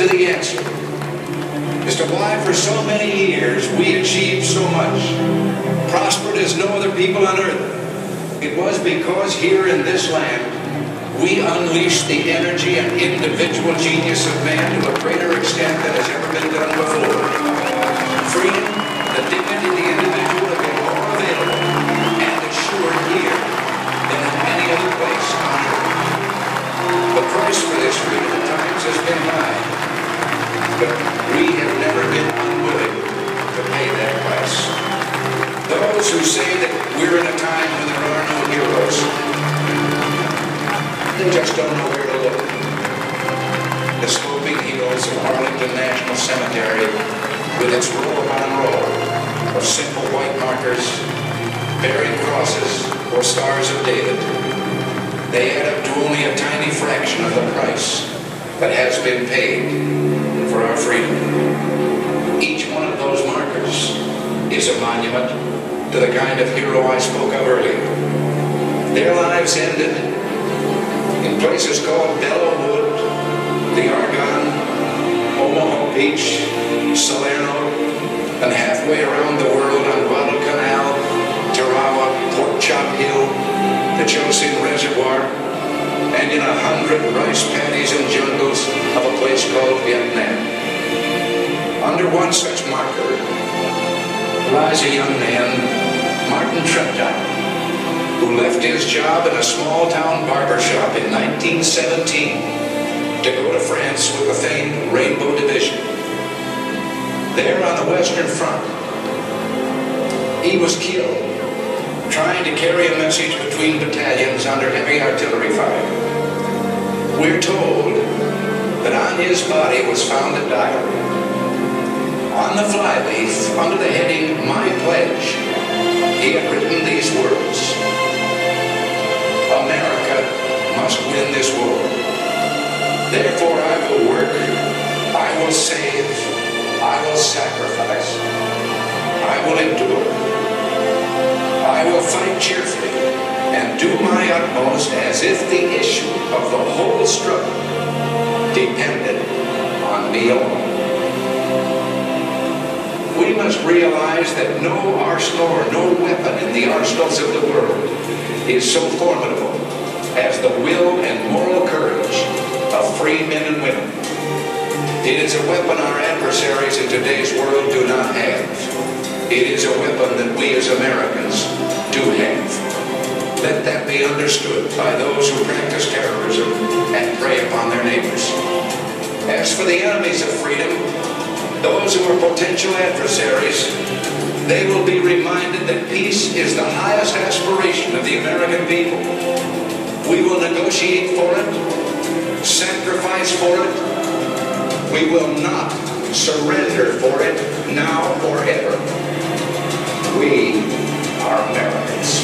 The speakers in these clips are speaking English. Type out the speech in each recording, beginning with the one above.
the answer as to why for so many years we achieved so much, prospered as no other people on earth. It was because here in this land we unleashed the energy and individual genius of man to a greater extent than has ever been done before. Freedom, the dignity of the individual have been more available and assured here than in any other place on earth. The price for this freedom at times has been high, but we have never been unwilling to pay that price. Those who say that we're in a time when there are no heroes, they just don't know where to look. The sloping hills of Arlington National Cemetery, with its row upon row of simple white markers, bearing crosses or stars of David, they add up to only a tiny fraction of the price that has been paid for our freedom. Each one of those markers is a monument to the kind of hero I spoke of earlier. Their lives ended in places called Belleau Wood, the Argonne, Omaha Beach, Salerno, and halfway around the world on Guadalcanal, Tarawa, Pork Chop Hill, the Chosin Reservoir, and in 100 rice paddies and jungles of a place called Vietnam. Under one such marker lies a young man, Martin Treptow, who left his job in a small-town barber shop in 1917 to go to France with the famed Rainbow Division. There on the Western Front, he was killed trying to carry a message between battalions under heavy artillery fire. We're told that on his body was found a diary. On the flyleaf, under the heading, "My Pledge," he had written these words: "America must win this war. Therefore I will work, I will save, I will sacrifice, I will endure. I will fight cheerfully and do my utmost as if the issue of the whole struggle depended on me alone." We must realize that no arsenal or no weapon in the arsenals of the world is so formidable as the will and moral courage of free men and women. It is a weapon our adversaries in today's world do not have. It is a weapon that we as Americans do have. Let that be understood by those who practice terrorism and prey upon their neighbors. As for the enemies of freedom, those who are potential adversaries, they will be reminded that peace is the highest aspiration of the American people. We will negotiate for it, sacrifice for it. We will not surrender for it now or ever. We are Americans.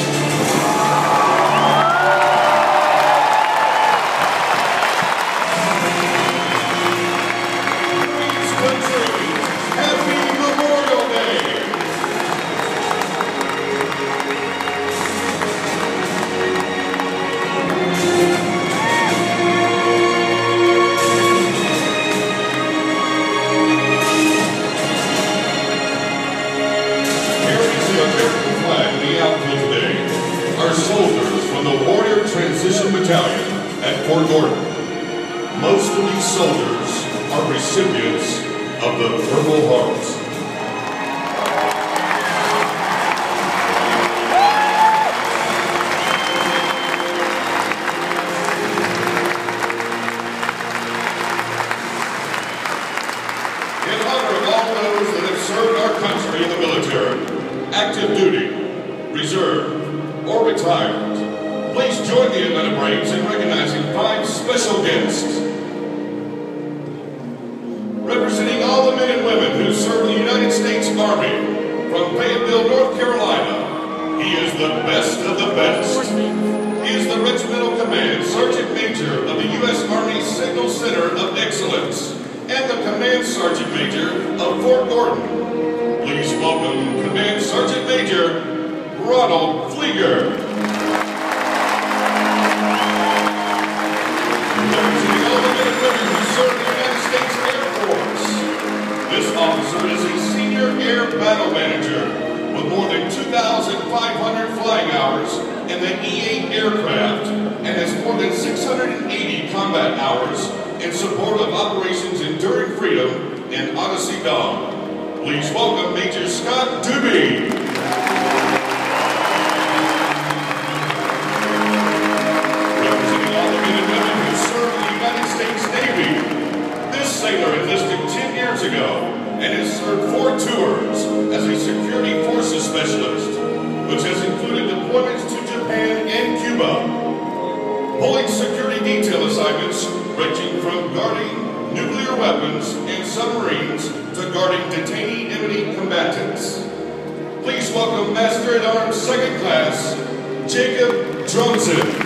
Battalion at Fort Gordon. Most of these soldiers are recipients of the Purple Hearts. In honor of all those that have served our country in the military, active duty, reserve, or retired, please join me in Atlanta Braves in recognizing 5 special guests. Representing all the men and women who serve in the United States Army, from Fayetteville, North Carolina, he is the best of the best. He is the Regimental Command Sergeant Major of the U.S. Army Signal Center of Excellence and the Command Sergeant Major of Fort Gordon. Please welcome Command Sergeant Major Ronald Flieger. Representing all the men and women who serve in the United States Air Force, hours in the E-8 aircraft and has more than 680 combat hours in support of Operations Enduring Freedom and Odyssey Dawn. Please welcome Major Scott Doobie. Representing all the men and women who serve the United States Navy, this sailor enlisted 10 years ago and has served 4 tours as a security forces specialist, which has included deployments to Japan and Cuba, pulling security detail assignments ranging from guarding nuclear weapons and submarines to guarding detainee enemy combatants. Please welcome Master at Arms Second Class, Jacob Drumson.